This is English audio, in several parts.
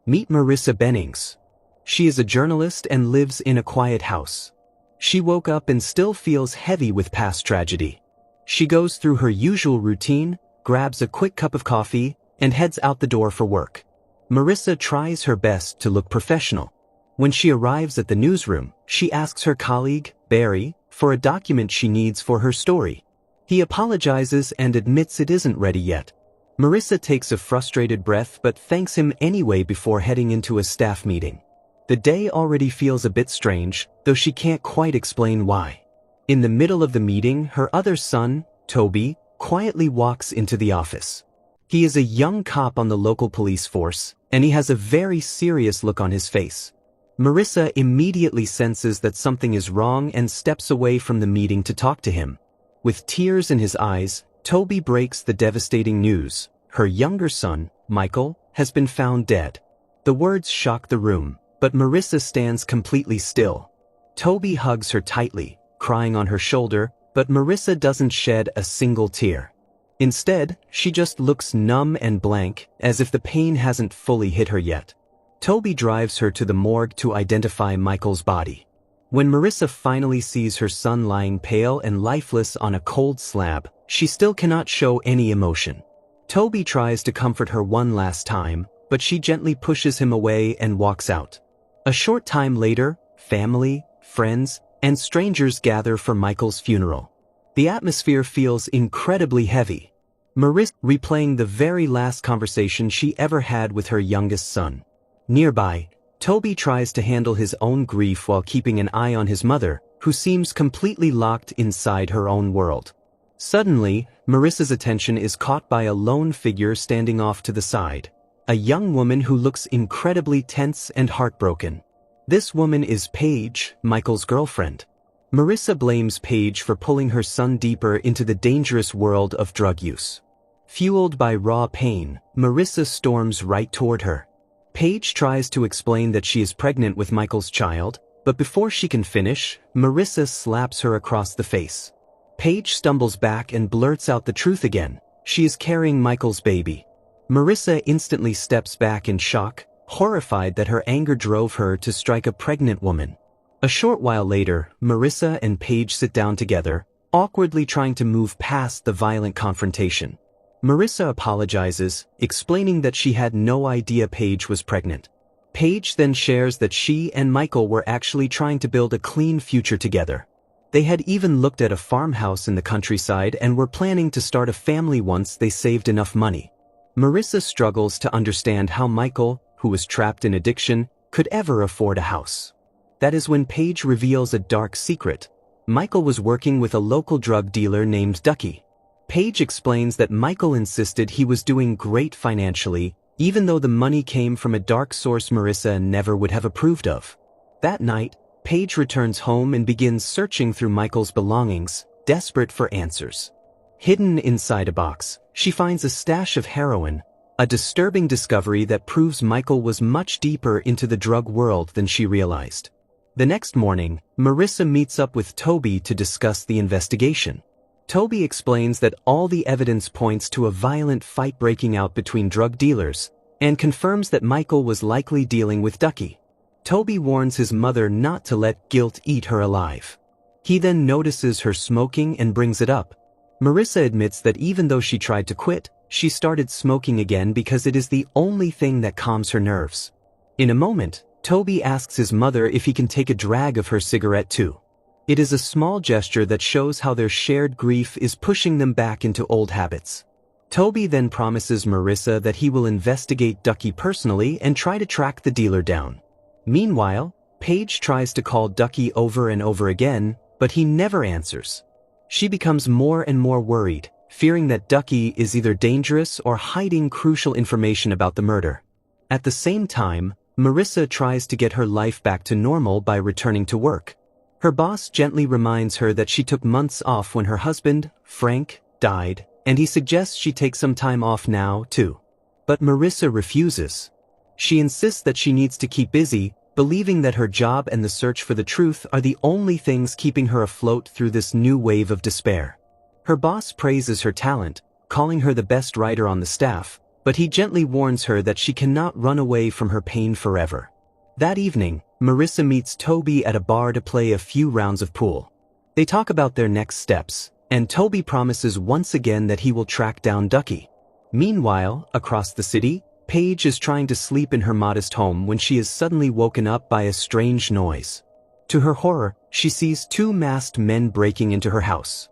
Meet Marissa Bennings. She is a journalist and lives in a quiet house. She woke up and still feels heavy with past tragedy. She goes through her usual routine, grabs a quick cup of coffee, and heads out the door for work. Marissa tries her best to look professional. When she arrives at the newsroom, she asks her colleague, Barry, for a document she needs for her story. He apologizes and admits it isn't ready yet. Marissa takes a frustrated breath but thanks him anyway before heading into a staff meeting. The day already feels a bit strange, though she can't quite explain why. In the middle of the meeting, her other son, Toby, quietly walks into the office. He is a young cop on the local police force, and he has a very serious look on his face. Marissa immediately senses that something is wrong and steps away from the meeting to talk to him. With tears in his eyes, Toby breaks the devastating news. Her younger son, Michael, has been found dead. The words shock the room, but Marissa stands completely still. Toby hugs her tightly, crying on her shoulder, but Marissa doesn't shed a single tear. Instead, she just looks numb and blank, as if the pain hasn't fully hit her yet. Toby drives her to the morgue to identify Michael's body. When Marissa finally sees her son lying pale and lifeless on a cold slab, she still cannot show any emotion. Toby tries to comfort her one last time, but she gently pushes him away and walks out. A short time later, family, friends, and strangers gather for Michael's funeral. The atmosphere feels incredibly heavy. Marissa replaying the very last conversation she ever had with her youngest son. Nearby, Toby tries to handle his own grief while keeping an eye on his mother, who seems completely locked inside her own world. Suddenly, Marissa's attention is caught by a lone figure standing off to the side. A young woman who looks incredibly tense and heartbroken. This woman is Paige, Michael's girlfriend. Marissa blames Paige for pulling her son deeper into the dangerous world of drug use. Fueled by raw pain, Marissa storms right toward her. Paige tries to explain that she is pregnant with Michael's child, but before she can finish, Marissa slaps her across the face. Paige stumbles back and blurts out the truth again. She is carrying Michael's baby. Marissa instantly steps back in shock, horrified that her anger drove her to strike a pregnant woman. A short while later, Marissa and Paige sit down together, awkwardly trying to move past the violent confrontation. Marissa apologizes, explaining that she had no idea Paige was pregnant. Paige then shares that she and Michael were actually trying to build a clean future together. They had even looked at a farmhouse in the countryside and were planning to start a family once they saved enough money. Marissa struggles to understand how Michael, who was trapped in addiction, could ever afford a house. That is when Paige reveals a dark secret. Michael was working with a local drug dealer named Ducky. Paige explains that Michael insisted he was doing great financially, even though the money came from a dark source Marissa never would have approved of. That night, Paige returns home and begins searching through Michael's belongings, desperate for answers. Hidden inside a box, she finds a stash of heroin, a disturbing discovery that proves Michael was much deeper into the drug world than she realized. The next morning, Marissa meets up with Toby to discuss the investigation. Toby explains that all the evidence points to a violent fight breaking out between drug dealers, and confirms that Michael was likely dealing with Ducky. Toby warns his mother not to let guilt eat her alive. He then notices her smoking and brings it up. Marissa admits that even though she tried to quit, she started smoking again because it is the only thing that calms her nerves. In a moment, Toby asks his mother if he can take a drag of her cigarette too. It is a small gesture that shows how their shared grief is pushing them back into old habits. Toby then promises Marissa that he will investigate Ducky personally and try to track the dealer down. Meanwhile, Paige tries to call Ducky over and over again, but he never answers. She becomes more and more worried, fearing that Ducky is either dangerous or hiding crucial information about the murder. At the same time, Marissa tries to get her life back to normal by returning to work. Her boss gently reminds her that she took months off when her husband, Frank, died, and he suggests she take some time off now, too. But Marissa refuses. She insists that she needs to keep busy, believing that her job and the search for the truth are the only things keeping her afloat through this new wave of despair. Her boss praises her talent, calling her the best writer on the staff, but he gently warns her that she cannot run away from her pain forever. That evening, Marissa meets Toby at a bar to play a few rounds of pool. They talk about their next steps, and Toby promises once again that he will track down Ducky. Meanwhile, across the city, Paige is trying to sleep in her modest home when she is suddenly woken up by a strange noise. To her horror, she sees two masked men breaking into her house.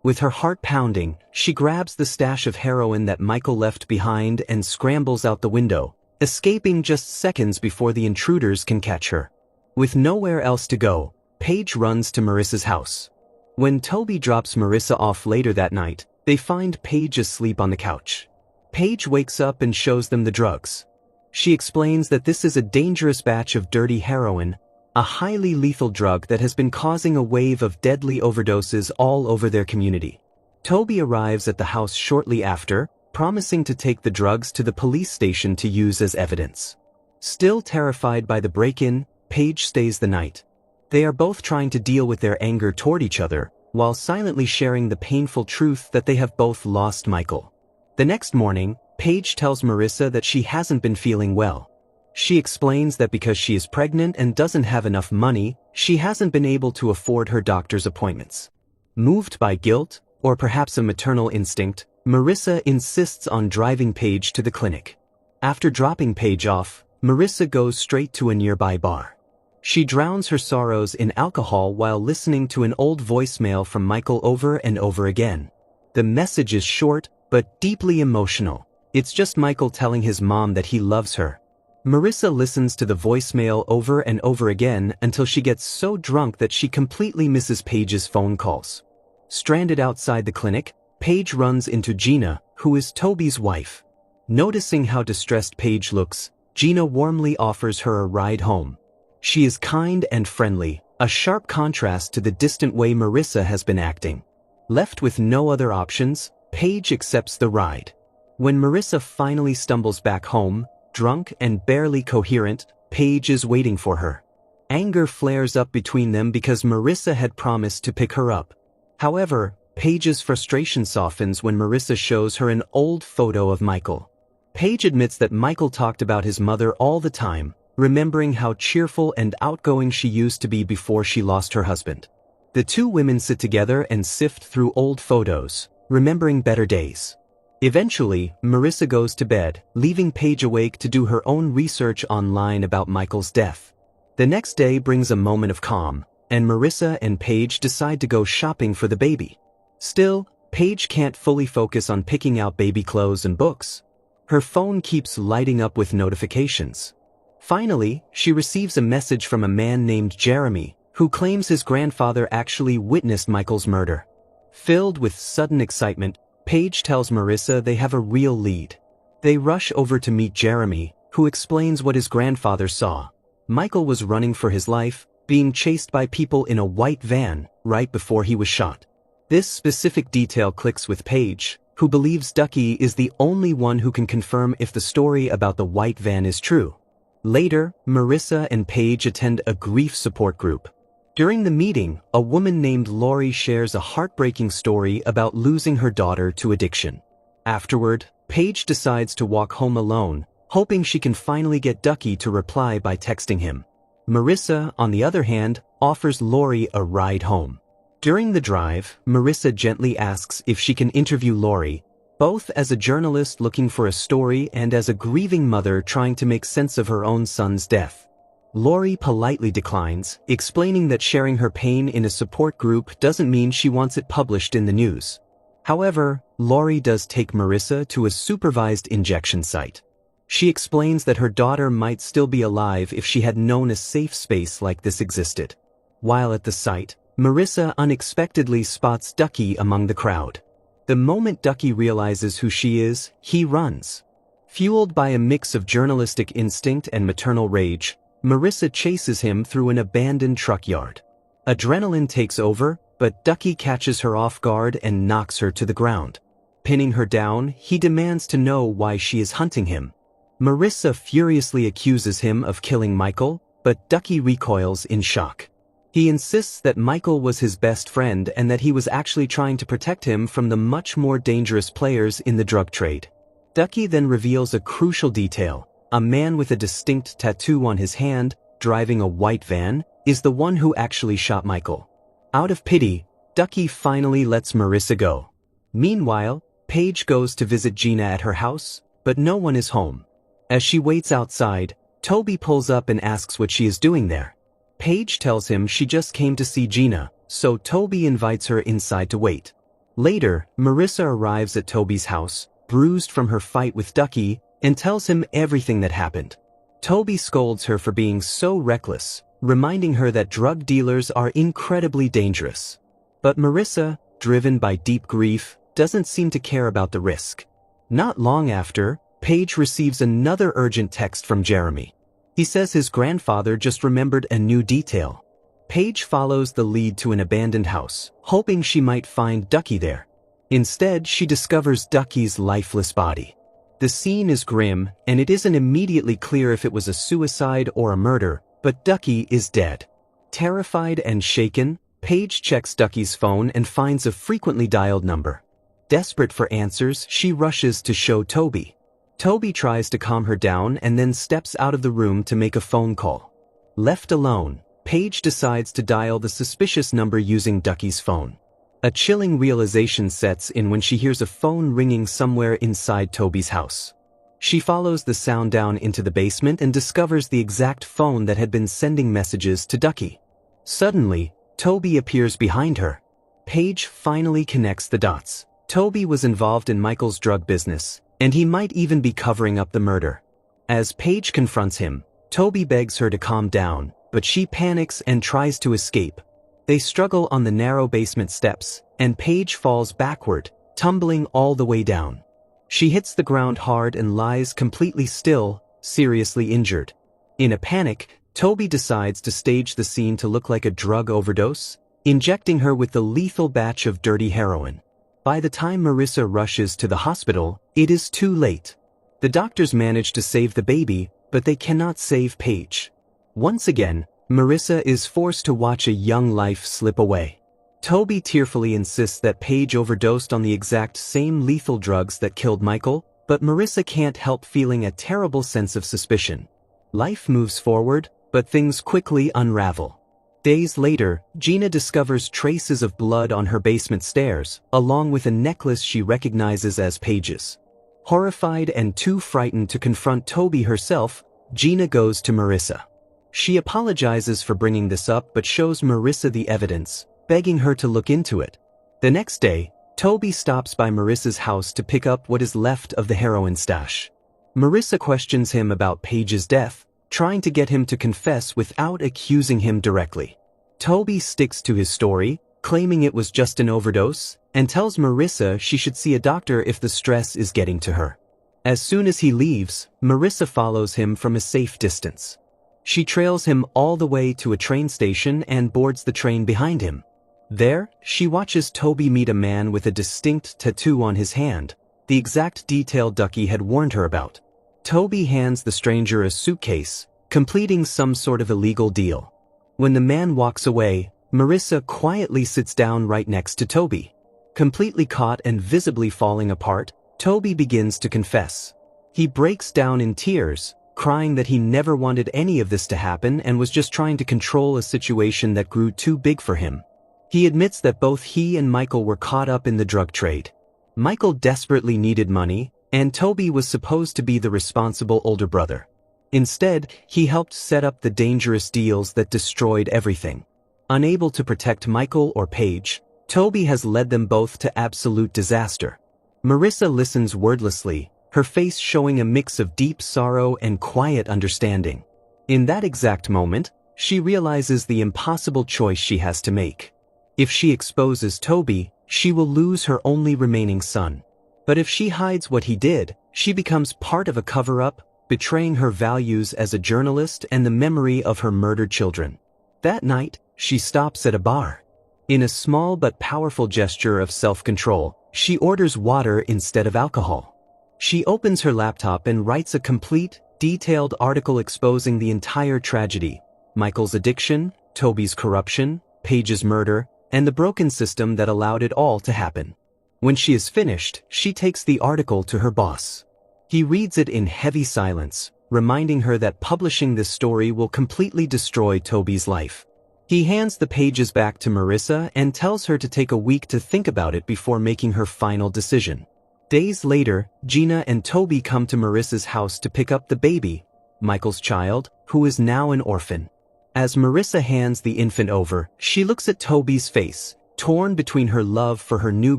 With her heart pounding, she grabs the stash of heroin that Michael left behind and scrambles out the window, escaping just seconds before the intruders can catch her. With nowhere else to go, Paige runs to Marissa's house. When Toby drops Marissa off later that night, they find Paige asleep on the couch. Paige wakes up and shows them the drugs. She explains that this is a dangerous batch of dirty heroin, a highly lethal drug that has been causing a wave of deadly overdoses all over their community. Toby arrives at the house shortly after, promising to take the drugs to the police station to use as evidence. Still terrified by the break-in, Paige stays the night. They are both trying to deal with their anger toward each other, while silently sharing the painful truth that they have both lost Michael. The next morning, Paige tells Marissa that she hasn't been feeling well. She explains that because she is pregnant and doesn't have enough money, she hasn't been able to afford her doctor's appointments. Moved by guilt, or perhaps a maternal instinct, Marissa insists on driving Paige to the clinic. After dropping Paige off, Marissa goes straight to a nearby bar. She drowns her sorrows in alcohol while listening to an old voicemail from Michael over and over again. The message is short, but deeply emotional. It's just Michael telling his mom that he loves her. Marissa listens to the voicemail over and over again until she gets so drunk that she completely misses Paige's phone calls. Stranded outside the clinic, Paige runs into Gina, who is Toby's wife. Noticing how distressed Paige looks, Gina warmly offers her a ride home. She is kind and friendly, a sharp contrast to the distant way Marissa has been acting. Left with no other options, Paige accepts the ride. When Marissa finally stumbles back home, drunk and barely coherent, Paige is waiting for her. Anger flares up between them because Marissa had promised to pick her up. However, Paige's frustration softens when Marissa shows her an old photo of Michael. Paige admits that Michael talked about his mother all the time, remembering how cheerful and outgoing she used to be before she lost her husband. The two women sit together and sift through old photos, remembering better days. Eventually, Marissa goes to bed, leaving Paige awake to do her own research online about Michael's death. The next day brings a moment of calm, and Marissa and Paige decide to go shopping for the baby. Still, Paige can't fully focus on picking out baby clothes and books. Her phone keeps lighting up with notifications. Finally, she receives a message from a man named Jeremy, who claims his grandfather actually witnessed Michael's murder. Filled with sudden excitement, Paige tells Marissa they have a real lead. They rush over to meet Jeremy, who explains what his grandfather saw. Michael was running for his life, being chased by people in a white van, right before he was shot. This specific detail clicks with Paige, who believes Ducky is the only one who can confirm if the story about the white van is true. Later, Marissa and Paige attend a grief support group. During the meeting, a woman named Lori shares a heartbreaking story about losing her daughter to addiction. Afterward, Paige decides to walk home alone, hoping she can finally get Ducky to reply by texting him. Marissa, on the other hand, offers Lori a ride home. During the drive, Marissa gently asks if she can interview Lori, both as a journalist looking for a story and as a grieving mother trying to make sense of her own son's death. Lori politely declines, explaining that sharing her pain in a support group doesn't mean she wants it published in the news. However, Lori does take Marissa to a supervised injection site. She explains that her daughter might still be alive if she had known a safe space like this existed. While at the site, Marissa unexpectedly spots Ducky among the crowd. The moment Ducky realizes who she is, he runs. Fueled by a mix of journalistic instinct and maternal rage, Marissa chases him through an abandoned truck yard. Adrenaline takes over, but Ducky catches her off guard and knocks her to the ground. Pinning her down, he demands to know why she is hunting him. Marissa furiously accuses him of killing Michael, but Ducky recoils in shock. He insists that Michael was his best friend and that he was actually trying to protect him from the much more dangerous players in the drug trade. Ducky then reveals a crucial detail. A man with a distinct tattoo on his hand, driving a white van, is the one who actually shot Michael. Out of pity, Ducky finally lets Marissa go. Meanwhile, Paige goes to visit Gina at her house, but no one is home. As she waits outside, Toby pulls up and asks what she is doing there. Paige tells him she just came to see Gina, so Toby invites her inside to wait. Later, Marissa arrives at Toby's house, bruised from her fight with Ducky, and tells him everything that happened. Toby scolds her for being so reckless, reminding her that drug dealers are incredibly dangerous. But Marissa, driven by deep grief, doesn't seem to care about the risk. Not long after, Paige receives another urgent text from Jeremy. He says his grandfather just remembered a new detail. Paige follows the lead to an abandoned house, hoping she might find Ducky there. Instead, she discovers Ducky's lifeless body. The scene is grim, and it isn't immediately clear if it was a suicide or a murder, but Ducky is dead. Terrified and shaken, Paige checks Ducky's phone and finds a frequently dialed number. Desperate for answers, she rushes to show Toby. Toby tries to calm her down and then steps out of the room to make a phone call. Left alone, Paige decides to dial the suspicious number using Ducky's phone. A chilling realization sets in when she hears a phone ringing somewhere inside Toby's house. She follows the sound down into the basement and discovers the exact phone that had been sending messages to Ducky. Suddenly, Toby appears behind her. Paige finally connects the dots. Toby was involved in Michael's drug business, and he might even be covering up the murder. As Paige confronts him, Toby begs her to calm down, but she panics and tries to escape. They struggle on the narrow basement steps, and Paige falls backward, tumbling all the way down. She hits the ground hard and lies completely still, seriously injured. In a panic, Toby decides to stage the scene to look like a drug overdose, injecting her with the lethal batch of dirty heroin. By the time Marissa rushes to the hospital, it is too late. The doctors manage to save the baby, but they cannot save Paige. Once again, Marissa is forced to watch a young life slip away. Toby tearfully insists that Paige overdosed on the exact same lethal drugs that killed Michael, but Marissa can't help feeling a terrible sense of suspicion. Life moves forward, but things quickly unravel. Days later, Gina discovers traces of blood on her basement stairs, along with a necklace she recognizes as Paige's. Horrified and too frightened to confront Toby herself, Gina goes to Marissa. She apologizes for bringing this up but shows Marissa the evidence, begging her to look into it. The next day, Toby stops by Marissa's house to pick up what is left of the heroin stash. Marissa questions him about Paige's death, trying to get him to confess without accusing him directly. Toby sticks to his story, claiming it was just an overdose, and tells Marissa she should see a doctor if the stress is getting to her. As soon as he leaves, Marissa follows him from a safe distance. She trails him all the way to a train station and boards the train behind him. There, she watches Toby meet a man with a distinct tattoo on his hand, the exact detail Ducky had warned her about. Toby hands the stranger a suitcase, completing some sort of illegal deal. When the man walks away, Marissa quietly sits down right next to Toby. Completely caught and visibly falling apart, Toby begins to confess. He breaks down in tears, crying that he never wanted any of this to happen and was just trying to control a situation that grew too big for him. He admits that both he and Michael were caught up in the drug trade. Michael desperately needed money, and Toby was supposed to be the responsible older brother. Instead, he helped set up the dangerous deals that destroyed everything. Unable to protect Michael or Paige, Toby has led them both to absolute disaster. Marissa listens wordlessly, her face showing a mix of deep sorrow and quiet understanding. In that exact moment, she realizes the impossible choice she has to make. If she exposes Toby, she will lose her only remaining son. But if she hides what he did, she becomes part of a cover-up, betraying her values as a journalist and the memory of her murdered children. That night, she stops at a bar. In a small but powerful gesture of self-control, she orders water instead of alcohol. She opens her laptop and writes a complete, detailed article exposing the entire tragedy: Michael's addiction, Toby's corruption, Paige's murder, and the broken system that allowed it all to happen. When she is finished, she takes the article to her boss. He reads it in heavy silence, reminding her that publishing this story will completely destroy Toby's life. He hands the pages back to Marissa and tells her to take a week to think about it before making her final decision. Days later, Gina and Toby come to Marissa's house to pick up the baby, Michael's child, who is now an orphan. As Marissa hands the infant over, she looks at Toby's face, torn between her love for her new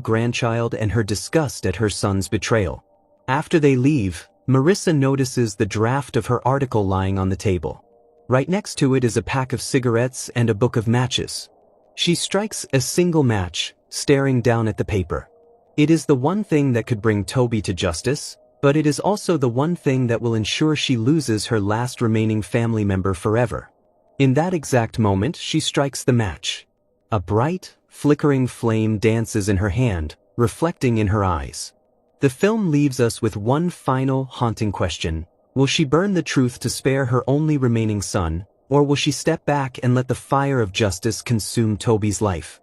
grandchild and her disgust at her son's betrayal. After they leave, Marissa notices the draft of her article lying on the table. Right next to it is a pack of cigarettes and a book of matches. She strikes a single match, staring down at the paper. It is the one thing that could bring Toby to justice, but it is also the one thing that will ensure she loses her last remaining family member forever. In that exact moment, she strikes the match. A bright, flickering flame dances in her hand, reflecting in her eyes. The film leaves us with one final, haunting question. Will she burn the truth to spare her only remaining son, or will she step back and let the fire of justice consume Toby's life?